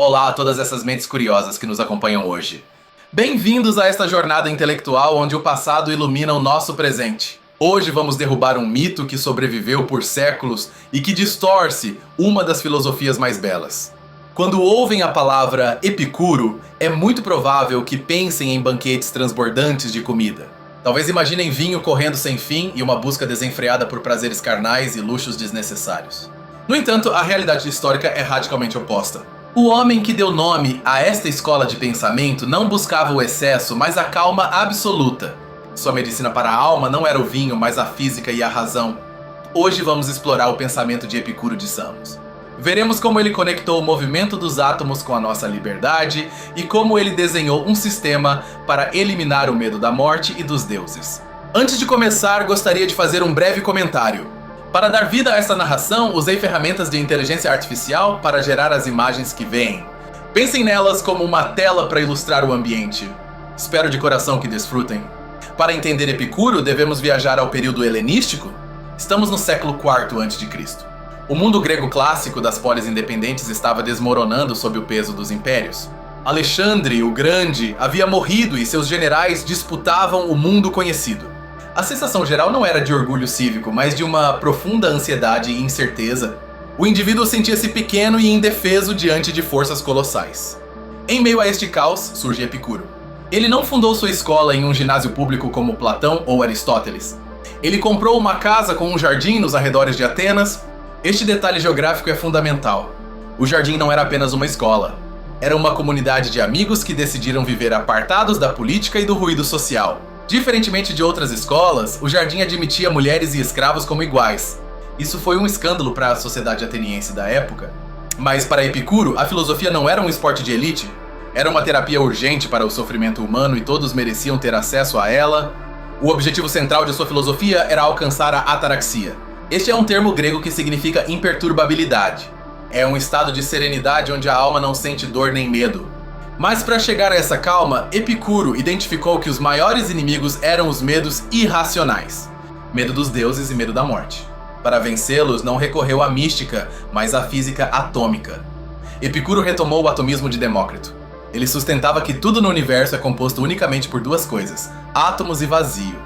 Olá a todas essas mentes curiosas que nos acompanham hoje. Bem-vindos a esta jornada intelectual onde o passado ilumina o nosso presente. Hoje vamos derrubar um mito que sobreviveu por séculos e que distorce uma das filosofias mais belas. Quando ouvem a palavra Epicuro, é muito provável que pensem em banquetes transbordantes de comida. Talvez imaginem vinho correndo sem fim e uma busca desenfreada por prazeres carnais e luxos desnecessários. No entanto, a realidade histórica é radicalmente oposta. O homem que deu nome a esta escola de pensamento não buscava o excesso, mas a calma absoluta. Sua medicina para a alma não era o vinho, mas a física e a razão. Hoje vamos explorar o pensamento de Epicuro de Samos. Veremos como ele conectou o movimento dos átomos com a nossa liberdade e como ele desenhou um sistema para eliminar o medo da morte e dos deuses. Antes de começar, gostaria de fazer um breve comentário. Para dar vida a esta narração, usei ferramentas de inteligência artificial para gerar as imagens que veem. Pensem nelas como uma tela para ilustrar o ambiente. Espero de coração que desfrutem. Para entender Epicuro, devemos viajar ao período helenístico? Estamos no século IV a.C. O mundo grego clássico das polis independentes estava desmoronando sob o peso dos impérios. Alexandre, o Grande, havia morrido e seus generais disputavam o mundo conhecido. A sensação geral não era de orgulho cívico, mas de uma profunda ansiedade e incerteza. O indivíduo sentia-se pequeno e indefeso diante de forças colossais. Em meio a este caos, surge Epicuro. Ele não fundou sua escola em um ginásio público como Platão ou Aristóteles. Ele comprou uma casa com um jardim nos arredores de Atenas. Este detalhe geográfico é fundamental. O jardim não era apenas uma escola. Era uma comunidade de amigos que decidiram viver apartados da política e do ruído social. Diferentemente de outras escolas, o jardim admitia mulheres e escravos como iguais. Isso foi um escândalo para a sociedade ateniense da época. Mas para Epicuro, a filosofia não era um esporte de elite. Era uma terapia urgente para o sofrimento humano e todos mereciam ter acesso a ela. O objetivo central de sua filosofia era alcançar a ataraxia. Este é um termo grego que significa imperturbabilidade. É um estado de serenidade onde a alma não sente dor nem medo. Mas para chegar a essa calma, Epicuro identificou que os maiores inimigos eram os medos irracionais. Medo dos deuses e medo da morte. Para vencê-los, não recorreu à mística, mas à física atômica. Epicuro retomou o atomismo de Demócrito. Ele sustentava que tudo no universo é composto unicamente por duas coisas: átomos e vazio.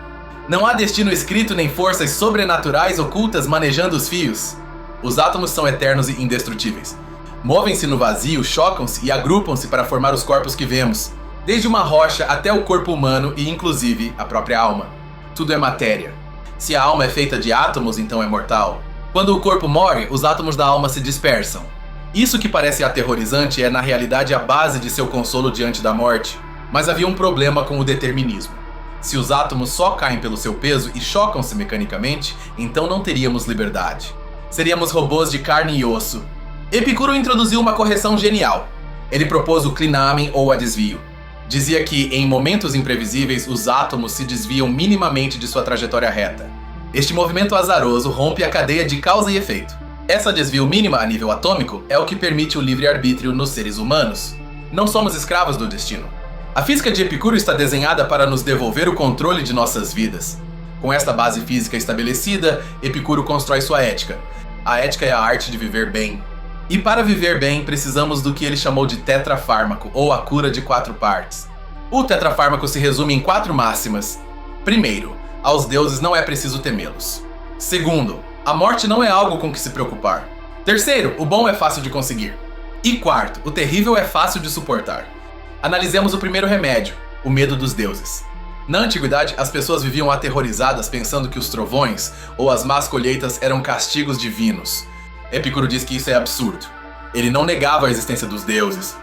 Não há destino escrito nem forças sobrenaturais ocultas manejando os fios. Os átomos são eternos e indestrutíveis. Movem-se no vazio, chocam-se e agrupam-se para formar os corpos que vemos, desde uma rocha até o corpo humano e inclusive a própria alma. Tudo é matéria. Se a alma é feita de átomos, então é mortal. Quando o corpo morre, os átomos da alma se dispersam. Isso que parece aterrorizante é na realidade a base de seu consolo diante da morte. Mas havia um problema com o determinismo. Se os átomos só caem pelo seu peso e chocam-se mecanicamente, então não teríamos liberdade. Seríamos robôs de carne e osso. Epicuro introduziu uma correção genial. Ele propôs o clinamen ou a desvio. Dizia que, em momentos imprevisíveis, os átomos se desviam minimamente de sua trajetória reta. Este movimento azaroso rompe a cadeia de causa e efeito. Essa desvio mínima a nível atômico é o que permite o livre-arbítrio nos seres humanos. Não somos escravos do destino. A física de Epicuro está desenhada para nos devolver o controle de nossas vidas. Com esta base física estabelecida, Epicuro constrói sua ética. A ética é a arte de viver bem. E para viver bem, precisamos do que ele chamou de tetrafármaco, ou a cura de 4 partes. O tetrafármaco se resume em 4 máximas. Primeiro, aos deuses não é preciso temê-los. Segundo, a morte não é algo com que se preocupar. Terceiro, o bom é fácil de conseguir. E quarto, o terrível é fácil de suportar. Analisemos o primeiro remédio, o medo dos deuses. Na antiguidade, as pessoas viviam aterrorizadas pensando que os trovões ou as más colheitas eram castigos divinos. Epicuro diz que isso é absurdo. Ele não negava a existência dos deuses,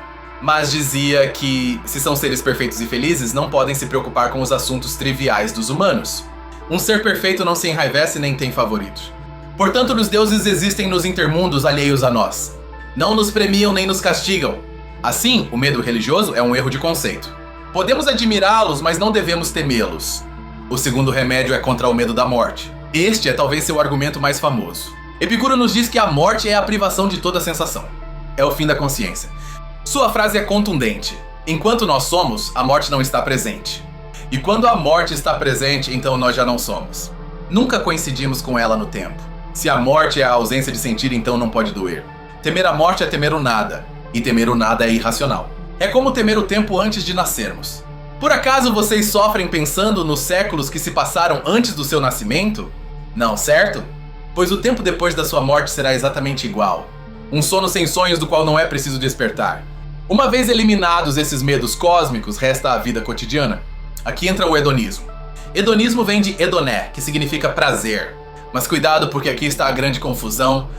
mas dizia que, se são seres perfeitos e felizes, não podem se preocupar com os assuntos triviais dos humanos. Um ser perfeito não se enraivece nem tem favoritos. Portanto, os deuses existem nos intermundos alheios a nós. Não nos premiam nem nos castigam. Assim, o medo religioso é um erro de conceito. Podemos admirá-los, mas não devemos temê-los. O segundo remédio é contra o medo da morte. Este é talvez seu argumento mais famoso. Epicuro nos diz que a morte é a privação de toda sensação. É o fim da consciência. Sua frase é contundente. Enquanto nós somos, a morte não está presente. E quando a morte está presente, então nós já não somos. Nunca coincidimos com ela no tempo. Se a morte é a ausência de sentir, então não pode doer. Temer a morte é temer o nada. E temer o nada é irracional. É como temer o tempo antes de nascermos. Por acaso vocês sofrem pensando nos séculos que se passaram antes do seu nascimento? Não, certo? Pois o tempo depois da sua morte será exatamente igual. Um sono sem sonhos do qual não é preciso despertar. Uma vez eliminados esses medos cósmicos, resta a vida cotidiana. Aqui entra o hedonismo. Hedonismo vem de hedoné, que significa prazer. Mas cuidado, porque aqui está a grande confusão.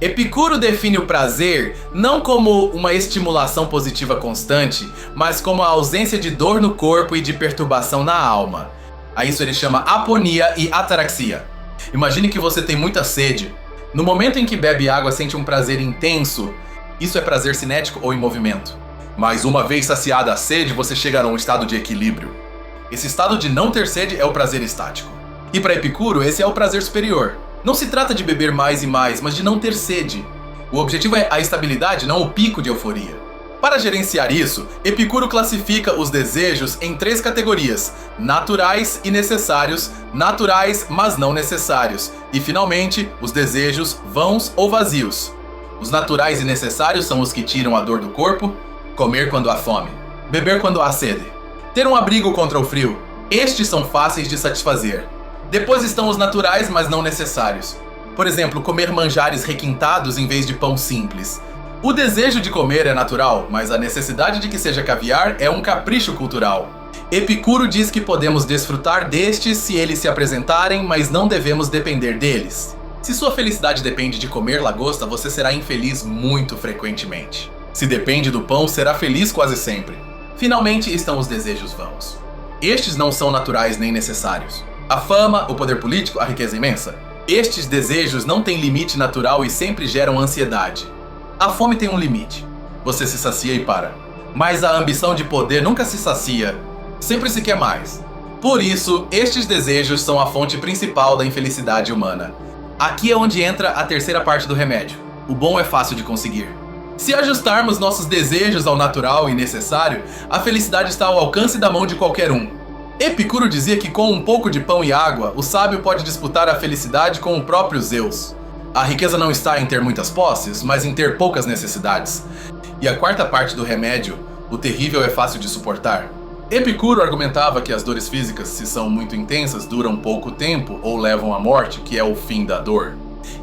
Epicuro define o prazer não como uma estimulação positiva constante, mas como a ausência de dor no corpo e de perturbação na alma. A isso ele chama aponia e ataraxia. Imagine que você tem muita sede. No momento em que bebe água, sente um prazer intenso. Isso é prazer cinético ou em movimento. Mas uma vez saciada a sede, você chega a um estado de equilíbrio. Esse estado de não ter sede é o prazer estático. E para Epicuro, esse é o prazer superior. Não se trata de beber mais e mais, mas de não ter sede. O objetivo é a estabilidade, não o pico de euforia. Para gerenciar isso, Epicuro classifica os desejos em 3 categorias: naturais e necessários, naturais mas não necessários, e finalmente, os desejos vãos ou vazios. Os naturais e necessários são os que tiram a dor do corpo: comer quando há fome, beber quando há sede, ter um abrigo contra o frio. Estes são fáceis de satisfazer. Depois estão os naturais, mas não necessários. Por exemplo, comer manjares requintados em vez de pão simples. O desejo de comer é natural, mas a necessidade de que seja caviar é um capricho cultural. Epicuro diz que podemos desfrutar destes se eles se apresentarem, mas não devemos depender deles. Se sua felicidade depende de comer lagosta, você será infeliz muito frequentemente. Se depende do pão, será feliz quase sempre. Finalmente estão os desejos vãos. Estes não são naturais nem necessários. A fama, o poder político, a riqueza imensa. Estes desejos não têm limite natural e sempre geram ansiedade. A fome tem um limite. Você se sacia e para. Mas a ambição de poder nunca se sacia. Sempre se quer mais. Por isso, estes desejos são a fonte principal da infelicidade humana. Aqui é onde entra a terceira parte do remédio. O bom é fácil de conseguir. Se ajustarmos nossos desejos ao natural e necessário, a felicidade está ao alcance da mão de qualquer um. Epicuro dizia que com um pouco de pão e água, o sábio pode disputar a felicidade com o próprio Zeus. A riqueza não está em ter muitas posses, mas em ter poucas necessidades. E a quarta parte do remédio, o terrível é fácil de suportar. Epicuro argumentava que as dores físicas, se são muito intensas, duram pouco tempo ou levam à morte, que é o fim da dor.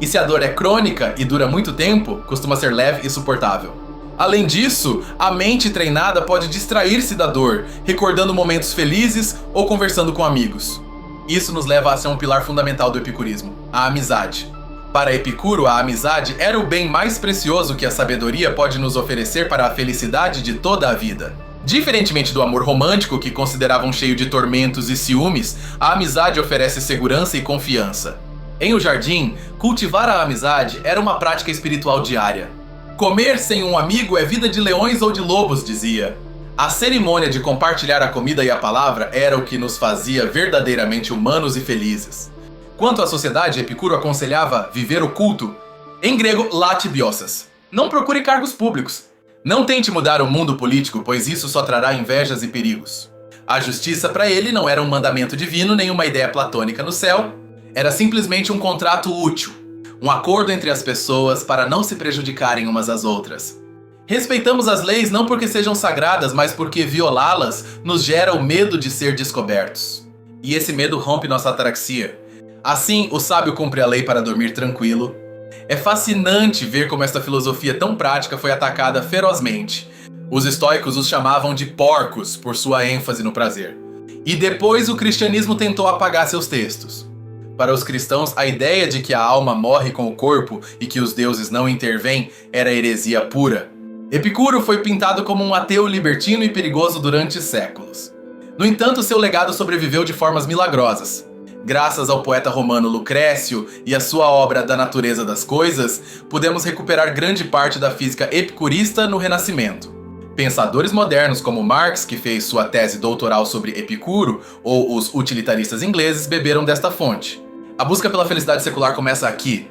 E se a dor é crônica e dura muito tempo, costuma ser leve e suportável. Além disso, a mente treinada pode distrair-se da dor, recordando momentos felizes ou conversando com amigos. Isso nos leva a ser um pilar fundamental do epicurismo, a amizade. Para Epicuro, a amizade era o bem mais precioso que a sabedoria pode nos oferecer para a felicidade de toda a vida. Diferentemente do amor romântico, que consideravam cheio de tormentos e ciúmes, a amizade oferece segurança e confiança. Em O Jardim, cultivar a amizade era uma prática espiritual diária. Comer sem um amigo é vida de leões ou de lobos, dizia. A cerimônia de compartilhar a comida e a palavra era o que nos fazia verdadeiramente humanos e felizes. Quanto à sociedade, Epicuro aconselhava viver o culto, em grego latibiosas. Não procure cargos públicos. Não tente mudar o mundo político, pois isso só trará invejas e perigos. A justiça para ele não era um mandamento divino nem uma ideia platônica no céu, era simplesmente um contrato útil. Um acordo entre as pessoas para não se prejudicarem umas às outras. Respeitamos as leis não porque sejam sagradas, mas porque violá-las nos gera o medo de ser descobertos. E esse medo rompe nossa ataraxia. Assim, o sábio cumpre a lei para dormir tranquilo. É fascinante ver como esta filosofia tão prática foi atacada ferozmente. Os estoicos os chamavam de porcos por sua ênfase no prazer. E depois o cristianismo tentou apagar seus textos. Para os cristãos, a ideia de que a alma morre com o corpo e que os deuses não intervêm era heresia pura. Epicuro foi pintado como um ateu libertino e perigoso durante séculos. No entanto, seu legado sobreviveu de formas milagrosas. Graças ao poeta romano Lucrécio e à sua obra Da Natureza das Coisas, podemos recuperar grande parte da física epicurista no Renascimento. Pensadores modernos como Marx, que fez sua tese doutoral sobre Epicuro, ou os utilitaristas ingleses, beberam desta fonte. A busca pela felicidade secular começa aqui.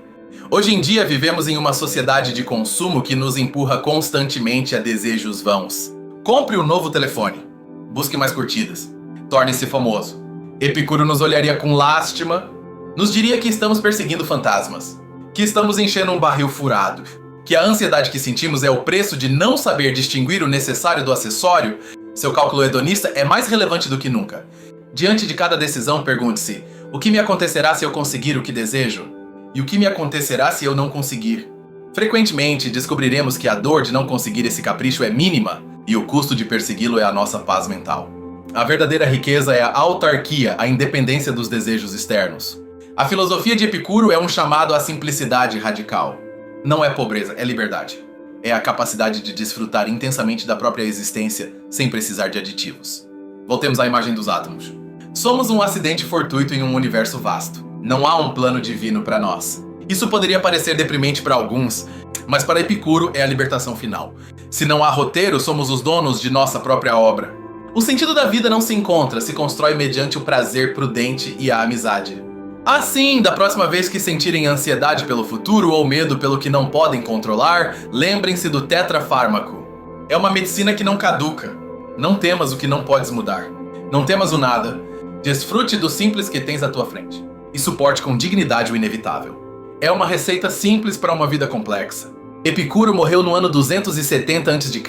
Hoje em dia vivemos em uma sociedade de consumo que nos empurra constantemente a desejos vãos. Compre um novo telefone. Busque mais curtidas. Torne-se famoso. Epicuro nos olharia com lástima. Nos diria que estamos perseguindo fantasmas. Que estamos enchendo um barril furado. Que a ansiedade que sentimos é o preço de não saber distinguir o necessário do acessório, seu cálculo hedonista é mais relevante do que nunca. Diante de cada decisão, pergunte-se: o que me acontecerá se eu conseguir o que desejo? E o que me acontecerá se eu não conseguir? Frequentemente, descobriremos que a dor de não conseguir esse capricho é mínima e o custo de persegui-lo é a nossa paz mental. A verdadeira riqueza é a autarquia, a independência dos desejos externos. A filosofia de Epicuro é um chamado à simplicidade radical. Não é pobreza, é liberdade. É a capacidade de desfrutar intensamente da própria existência sem precisar de aditivos. Voltemos à imagem dos átomos. Somos um acidente fortuito em um universo vasto. Não há um plano divino para nós. Isso poderia parecer deprimente para alguns, mas para Epicuro é a libertação final. Se não há roteiro, somos os donos de nossa própria obra. O sentido da vida não se encontra, se constrói mediante o prazer prudente e a amizade. Assim, da próxima vez que sentirem ansiedade pelo futuro ou medo pelo que não podem controlar, lembrem-se do tetrafármaco. É uma medicina que não caduca. Não temas o que não podes mudar. Não temas o nada. Desfrute do simples que tens à tua frente. E suporte com dignidade o inevitável. É uma receita simples para uma vida complexa. Epicuro morreu no ano 270 a.C.,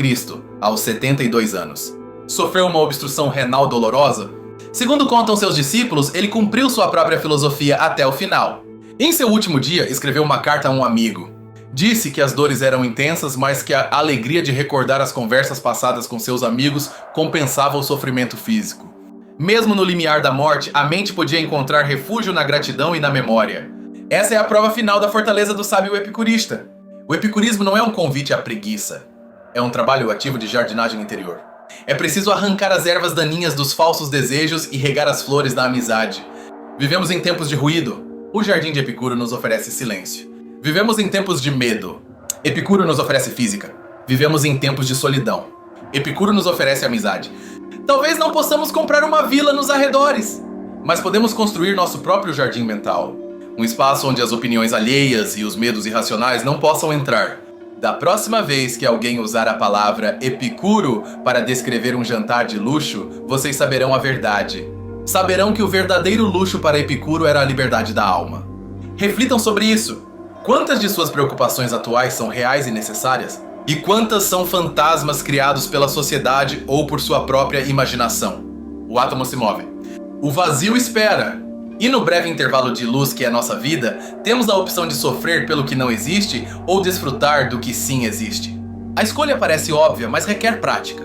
aos 72 anos. Sofreu uma obstrução renal dolorosa? Segundo contam seus discípulos, ele cumpriu sua própria filosofia até o final. Em seu último dia, escreveu uma carta a um amigo. Disse que as dores eram intensas, mas que a alegria de recordar as conversas passadas com seus amigos compensava o sofrimento físico. Mesmo no limiar da morte, a mente podia encontrar refúgio na gratidão e na memória. Essa é a prova final da fortaleza do sábio epicurista. O epicurismo não é um convite à preguiça. É um trabalho ativo de jardinagem interior. É preciso arrancar as ervas daninhas dos falsos desejos e regar as flores da amizade. Vivemos em tempos de ruído. O jardim de Epicuro nos oferece silêncio. Vivemos em tempos de medo. Epicuro nos oferece física. Vivemos em tempos de solidão. Epicuro nos oferece amizade. Talvez não possamos comprar uma vila nos arredores, mas podemos construir nosso próprio jardim mental. Um espaço onde as opiniões alheias e os medos irracionais não possam entrar. Da próxima vez que alguém usar a palavra Epicuro para descrever um jantar de luxo, vocês saberão a verdade. Saberão que o verdadeiro luxo para Epicuro era a liberdade da alma. Reflitam sobre isso. Quantas de suas preocupações atuais são reais e necessárias? E quantas são fantasmas criados pela sociedade ou por sua própria imaginação? O átomo se move. O vazio espera. E no breve intervalo de luz que é nossa vida, temos a opção de sofrer pelo que não existe ou desfrutar do que sim existe. A escolha parece óbvia, mas requer prática.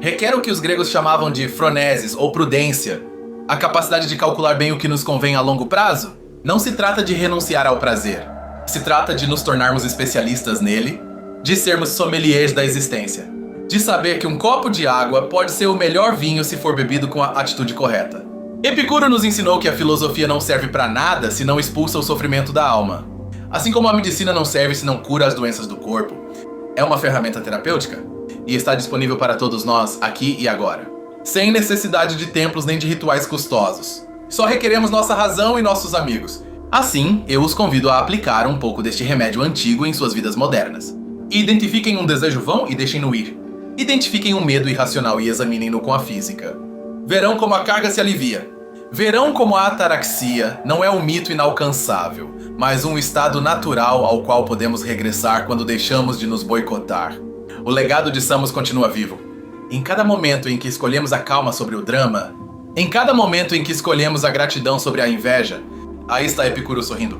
Requer o que os gregos chamavam de phronesis ou prudência, a capacidade de calcular bem o que nos convém a longo prazo. Não se trata de renunciar ao prazer. Se trata de nos tornarmos especialistas nele, de sermos sommeliers da existência, de saber que um copo de água pode ser o melhor vinho se for bebido com a atitude correta. Epicuro nos ensinou que a filosofia não serve para nada se não expulsa o sofrimento da alma. Assim como a medicina não serve se não cura as doenças do corpo. É uma ferramenta terapêutica e está disponível para todos nós aqui e agora. Sem necessidade de templos nem de rituais custosos. Só requeremos nossa razão e nossos amigos. Assim, eu os convido a aplicar um pouco deste remédio antigo em suas vidas modernas. Identifiquem um desejo vão e deixem-no ir. Identifiquem um medo irracional e examinem-no com a física. Verão como a carga se alivia. Verão como a ataraxia não é um mito inalcançável, mas um estado natural ao qual podemos regressar quando deixamos de nos boicotar. O legado de Samos continua vivo. Em cada momento em que escolhemos a calma sobre o drama, em cada momento em que escolhemos a gratidão sobre a inveja, aí está Epicuro sorrindo.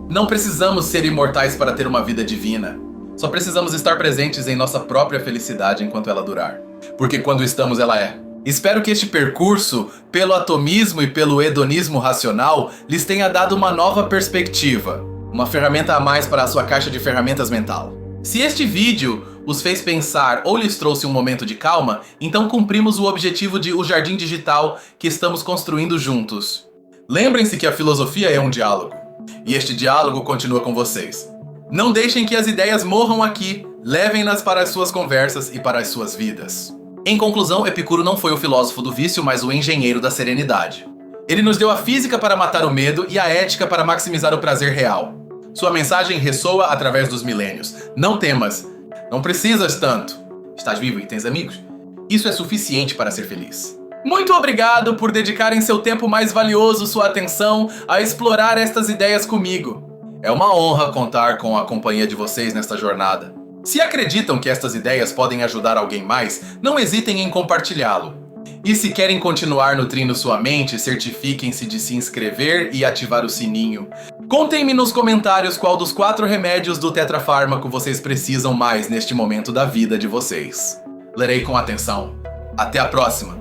Não precisamos ser imortais para ter uma vida divina. Só precisamos estar presentes em nossa própria felicidade enquanto ela durar. Porque quando estamos, ela é. Espero que este percurso, pelo atomismo e pelo hedonismo racional, lhes tenha dado uma nova perspectiva, uma ferramenta a mais para a sua caixa de ferramentas mental. Se este vídeo os fez pensar ou lhes trouxe um momento de calma, então cumprimos o objetivo de o jardim digital que estamos construindo juntos. Lembrem-se que a filosofia é um diálogo, e este diálogo continua com vocês. Não deixem que as ideias morram aqui, levem-nas para as suas conversas e para as suas vidas. Em conclusão, Epicuro não foi o filósofo do vício, mas o engenheiro da serenidade. Ele nos deu a física para matar o medo e a ética para maximizar o prazer real. Sua mensagem ressoa através dos milênios. Não temas. Não precisas tanto. Estás vivo e tens amigos? Isso é suficiente para ser feliz. Muito obrigado por dedicarem seu tempo mais valioso, sua atenção, a explorar estas ideias comigo. É uma honra contar com a companhia de vocês nesta jornada. Se acreditam que estas ideias podem ajudar alguém mais, não hesitem em compartilhá-lo. E se querem continuar nutrindo sua mente, certifiquem-se de se inscrever e ativar o sininho. Contem-me nos comentários qual dos 4 remédios do tetrafármaco vocês precisam mais neste momento da vida de vocês. Lerei com atenção. Até a próxima!